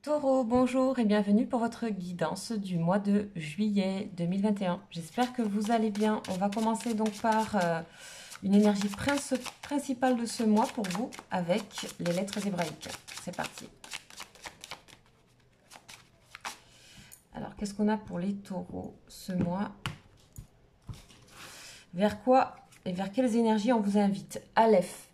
Taureau, bonjour et bienvenue pour votre guidance du mois de juillet 2021. J'espère que vous allez bien. On va commencer donc par une énergie principale de ce mois pour vous avec les lettres hébraïques. C'est parti. Alors, qu'est-ce qu'on a pour les taureaux ce mois? Vers quoi et vers quelles énergies on vous invite? Aleph.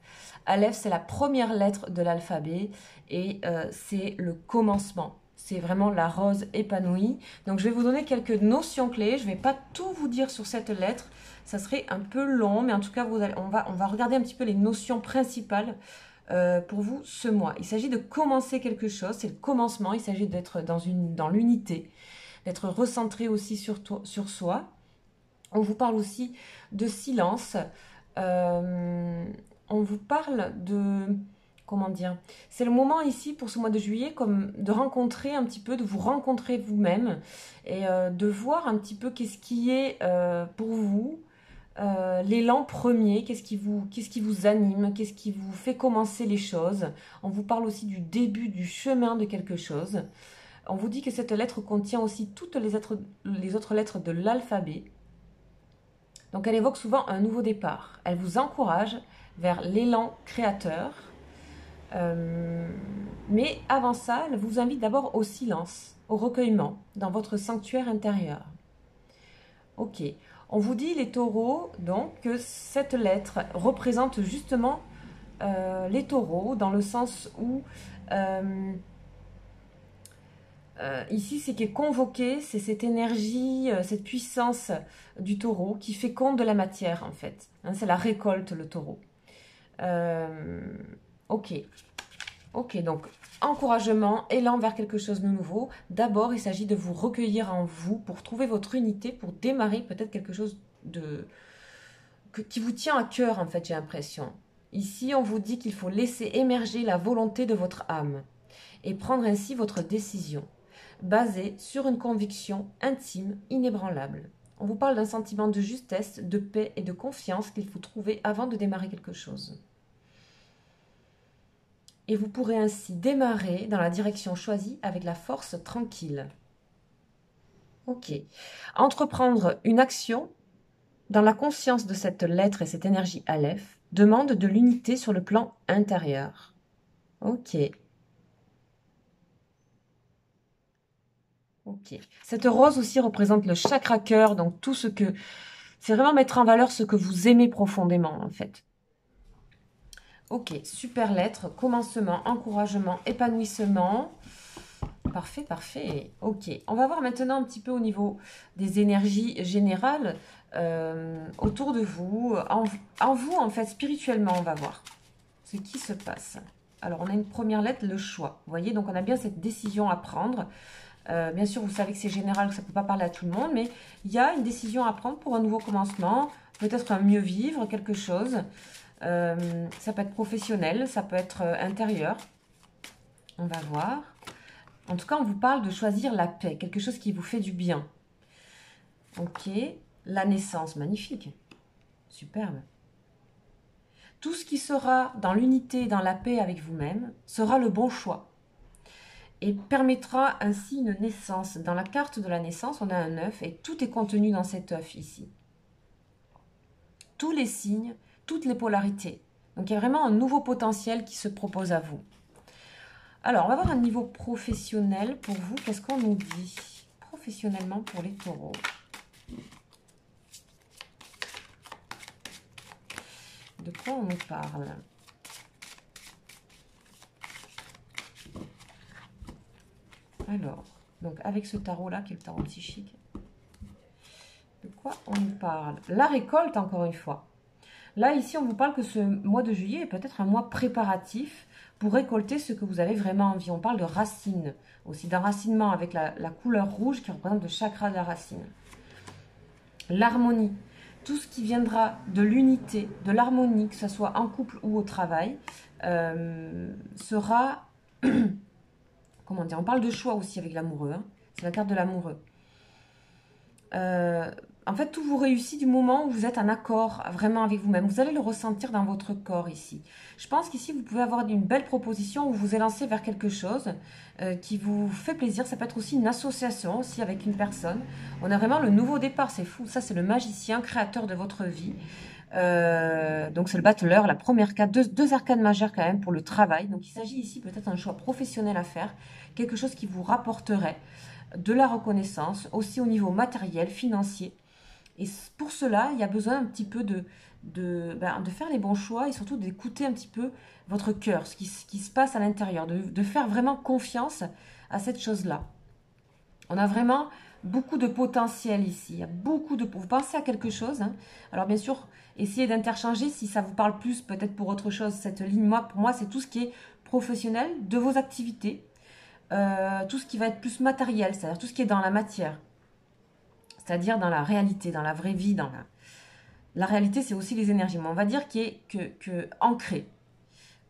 Aleph, c'est la première lettre de l'alphabet et c'est le commencement. C'est vraiment la rose épanouie. Donc, je vais vous donner quelques notions clés. Je ne vais pas tout vous dire sur cette lettre. Ça serait un peu long, mais en tout cas, on va regarder un petit peu les notions principales pour vous ce mois. Il s'agit de commencer quelque chose. C'est le commencement. Il s'agit d'être dans l'unité, d'être recentré aussi sur soi. On vous parle aussi de silence. On vous parle de... Comment dire? C'est le moment ici, pour ce mois de juillet, comme de rencontrer un petit peu, de vous rencontrer vous-même et de voir un petit peu qu'est-ce qui est pour vous l'élan premier, qu'est-ce qui vous anime, qu'est-ce qui vous fait commencer les choses. On vous parle aussi du début du chemin de quelque chose. On vous dit que cette lettre contient aussi toutes les autres lettres de l'alphabet. Donc elle évoque souvent un nouveau départ. Elle vous encourage vers l'élan créateur. Mais avant ça, elle vous invite d'abord au silence, au recueillement, dans votre sanctuaire intérieur. Ok. On vous dit, les taureaux, donc, que cette lettre représente justement les taureaux, dans le sens où ici, ce qui est convoqué, c'est cette énergie, cette puissance du taureau qui féconde de la matière, en fait. Hein, c'est la récolte, le taureau. Ok. Ok, donc encouragement, élan vers quelque chose de nouveau. D'abord, il s'agit de vous recueillir en vous pour trouver votre unité, pour démarrer peut-être quelque chose qui vous tient à cœur, en fait, j'ai l'impression. Ici, on vous dit qu'il faut laisser émerger la volonté de votre âme et prendre ainsi votre décision, basée sur une conviction intime, inébranlable. On vous parle d'un sentiment de justesse, de paix et de confiance qu'il faut trouver avant de démarrer quelque chose. Et vous pourrez ainsi démarrer dans la direction choisie avec la force tranquille. Ok. Entreprendre une action dans la conscience de cette lettre et cette énergie Aleph demande de l'unité sur le plan intérieur. Ok. Ok. Cette rose aussi représente le chakra cœur, donc tout ce que... C'est vraiment mettre en valeur ce que vous aimez profondément, en fait. Ok, super lettre, commencement, encouragement, épanouissement. Parfait, parfait. Ok, on va voir maintenant un petit peu au niveau des énergies générales autour de vous. En vous, en fait, spirituellement, on va voir ce qui se passe. Alors, on a une première lettre, le choix. Vous voyez, donc on a bien cette décision à prendre. Bien sûr, vous savez que c'est général, que ça ne peut pas parler à tout le monde, mais il y a une décision à prendre pour un nouveau commencement, peut-être un mieux vivre, quelque chose. Ça peut être professionnel, ça peut être intérieur. On va voir. En tout cas, on vous parle de choisir la paix, quelque chose qui vous fait du bien. Ok, la naissance, magnifique, superbe. Tout ce qui sera dans l'unité, dans la paix avec vous-même, sera le bon choix et permettra ainsi une naissance. Dans la carte de la naissance, on a un œuf et tout est contenu dans cet œuf ici. Tous les signes, toutes les polarités. Donc il y a vraiment un nouveau potentiel qui se propose à vous. Alors, on va voir un niveau professionnel pour vous. Qu'est-ce qu'on nous dit professionnellement pour les taureaux? De quoi on nous parle? Alors, donc avec ce tarot-là, qui est le tarot psychique, de quoi on nous parle? La récolte, encore une fois. Là, ici, on vous parle que ce mois de juillet est peut-être un mois préparatif pour récolter ce que vous avez vraiment envie. On parle de racines, aussi d'enracinement avec la couleur rouge qui représente le chakra de la racine. L'harmonie, tout ce qui viendra de l'unité, de l'harmonie, que ce soit en couple ou au travail, sera... Comment dire? On parle de choix aussi avec l'amoureux. Hein, c'est la carte de l'amoureux. Euh, En fait, tout vous réussit du moment où vous êtes en accord vraiment avec vous-même. Vous allez le ressentir dans votre corps ici. Je pense qu'ici, vous pouvez avoir une belle proposition où vous vous lancez vers quelque chose qui vous fait plaisir. Ça peut être aussi une association, aussi avec une personne. On a vraiment le nouveau départ, c'est fou. Ça, c'est le magicien, créateur de votre vie. Donc c'est le battleur, la première carte, deux arcanes majeures quand même pour le travail. Donc il s'agit ici peut-être d'un choix professionnel à faire, quelque chose qui vous rapporterait de la reconnaissance, aussi au niveau matériel, financier. Et pour cela, il y a besoin un petit peu de faire les bons choix et surtout d'écouter un petit peu votre cœur, ce qui se passe à l'intérieur, de faire vraiment confiance à cette chose-là. On a vraiment beaucoup de potentiel ici. Il y a beaucoup de... Vous pensez à quelque chose, hein. Alors bien sûr, essayez d'interchanger si ça vous parle plus, peut-être pour autre chose. Cette ligne, pour moi, c'est tout ce qui est professionnel de vos activités. Tout ce qui va être plus matériel, c'est-à-dire tout ce qui est dans la matière. C'est-à-dire dans la réalité, dans la vraie vie, dans la réalité, c'est aussi les énergies. Mais on va dire qu'il est que ancré.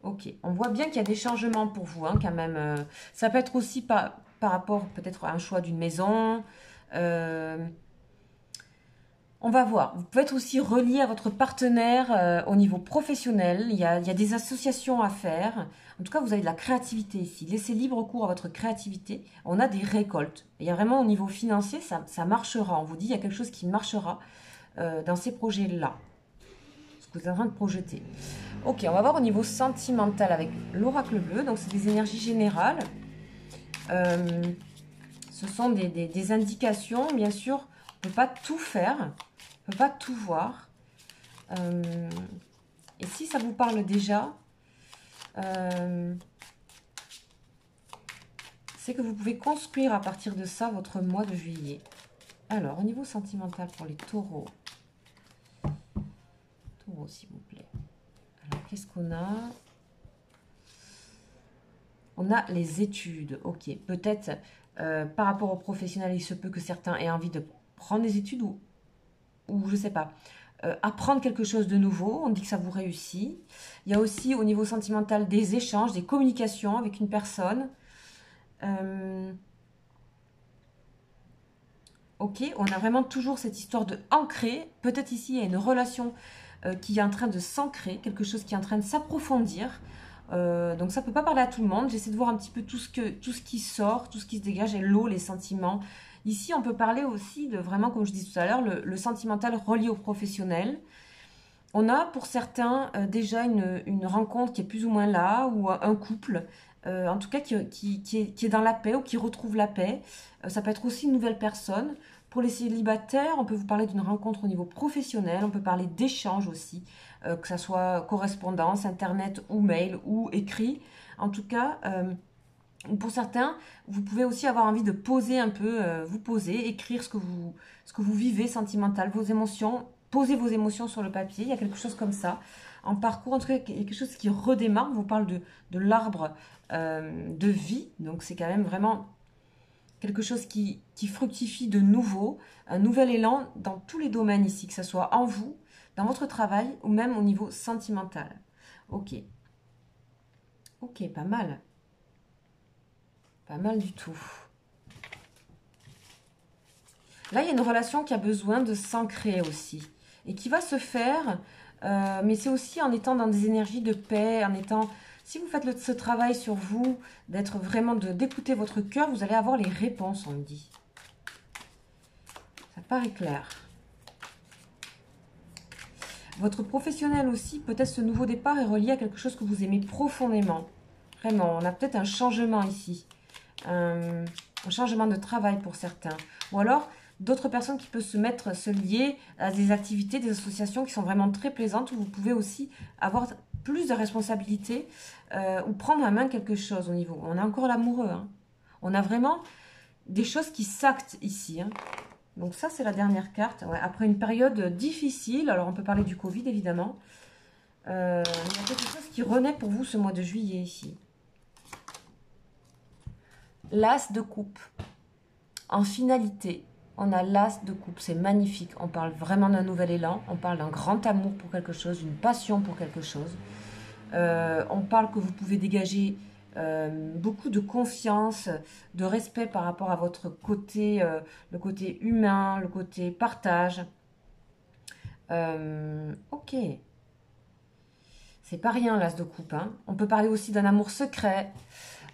Ok, on voit bien qu'il y a des changements pour vous, hein, quand même. Ça peut être aussi par rapport peut-être à un choix d'une maison. Euh, on va voir. Vous pouvez être aussi relié à votre partenaire au niveau professionnel. Il y a des associations à faire. En tout cas, vous avez de la créativité ici. Laissez libre cours à votre créativité. On a des récoltes. Il y a vraiment au niveau financier, ça marchera. On vous dit, il y a quelque chose qui marchera dans ces projets-là. Ce que vous êtes en train de projeter. Ok, on va voir au niveau sentimental avec l'oracle bleu. Donc, c'est des énergies générales. Ce sont des indications. Bien sûr, on ne peut pas tout faire. On ne peut pas tout voir. Et si ça vous parle déjà, c'est que vous pouvez construire à partir de ça votre mois de juillet. Alors, au niveau sentimental pour les taureaux. Taureaux, s'il vous plaît. Alors, qu'est-ce qu'on a? On a les études. Ok, peut-être par rapport aux professionnels, il se peut que certains aient envie de prendre des études ou je ne sais pas. Apprendre quelque chose de nouveau, on dit que ça vous réussit. Il y a aussi au niveau sentimental des échanges, des communications avec une personne. Ok, on a vraiment toujours cette histoire de ancrer. Peut-être ici, il y a une relation qui est en train de s'ancrer, quelque chose qui est en train de s'approfondir. Donc ça ne peut pas parler à tout le monde. J'essaie de voir un petit peu tout ce qui sort, tout ce qui se dégage, et l'eau, les sentiments. Ici, on peut parler aussi de vraiment, comme je disais tout à l'heure, le sentimental relié au professionnel. On a pour certains déjà une rencontre qui est plus ou moins là, ou un couple, en tout cas qui est dans la paix ou qui retrouve la paix. Ça peut être aussi une nouvelle personne. Pour les célibataires, on peut vous parler d'une rencontre au niveau professionnel, on peut parler d'échanges aussi, que ce soit correspondance, internet ou mail ou écrit. En tout cas, pour certains, vous pouvez aussi avoir envie de poser un peu, vous poser, écrire ce que vous vivez sentimental, vos émotions, poser vos émotions sur le papier. Il y a quelque chose comme ça. En parcours, en tout cas, il y a quelque chose qui redémarre. On vous parle de l'arbre de vie. Donc, c'est quand même vraiment quelque chose qui fructifie de nouveau, un nouvel élan dans tous les domaines ici, que ce soit en vous, dans votre travail ou même au niveau sentimental. Ok. Ok, pas mal. Pas mal du tout. Là, il y a une relation qui a besoin de s'ancrer aussi. Et qui va se faire, mais c'est aussi en étant dans des énergies de paix, en étant... Si vous faites ce travail sur vous, d'être vraiment, d'écouter votre cœur, vous allez avoir les réponses, on me dit. Ça paraît clair. Votre professionnel aussi, peut-être ce nouveau départ est relié à quelque chose que vous aimez profondément. Vraiment, on a peut-être un changement ici. Un changement de travail pour certains. Ou alors, d'autres personnes qui peuvent se lier à des activités, des associations qui sont vraiment très plaisantes, où vous pouvez aussi avoir plus de responsabilités ou prendre en main quelque chose au niveau. On a encore l'amoureux. Hein. On a vraiment des choses qui s'actent ici. Hein. Donc ça, c'est la dernière carte. Ouais, après une période difficile, alors on peut parler du Covid évidemment, il y a quelque chose qui renaît pour vous ce mois de juillet ici. L'as de coupe. En finalité, on a l'as de coupe. C'est magnifique. On parle vraiment d'un nouvel élan. On parle d'un grand amour pour quelque chose, d'une passion pour quelque chose. On parle que vous pouvez dégager beaucoup de confiance, de respect par rapport à votre côté, le côté humain, le côté partage. Ok, c'est pas rien l'as de coupe, hein. On peut parler aussi d'un amour secret,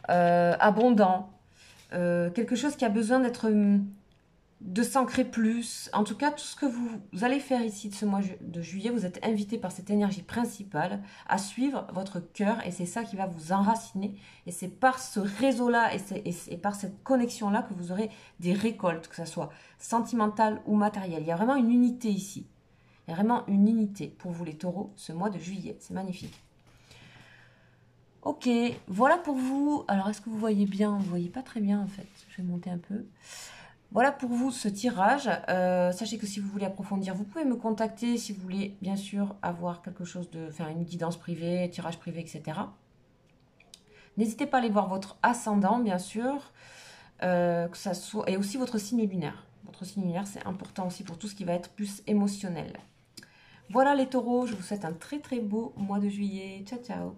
abondant, quelque chose qui a besoin de s'ancrer plus. En tout cas, tout ce que vous allez faire ici de ce mois de juillet, vous êtes invité par cette énergie principale à suivre votre cœur et c'est ça qui va vous enraciner. Et c'est par ce réseau-là et par cette connexion-là que vous aurez des récoltes, que ce soit sentimentale ou matérielle. Il y a vraiment une unité ici. Il y a vraiment une unité pour vous les taureaux ce mois de juillet. C'est magnifique. Ok, voilà pour vous. Alors, est-ce que vous voyez bien? Vous ne voyez pas très bien en fait. Je vais monter un peu. Voilà pour vous ce tirage. Sachez que si vous voulez approfondir, vous pouvez me contacter si vous voulez bien sûr avoir quelque chose de faire une guidance privée, tirage privé, etc. N'hésitez pas à aller voir votre ascendant, bien sûr, que ça soit, et aussi votre signe lunaire. Votre signe lunaire, c'est important aussi pour tout ce qui va être plus émotionnel. Voilà les taureaux, je vous souhaite un très très beau mois de juillet. Ciao, ciao!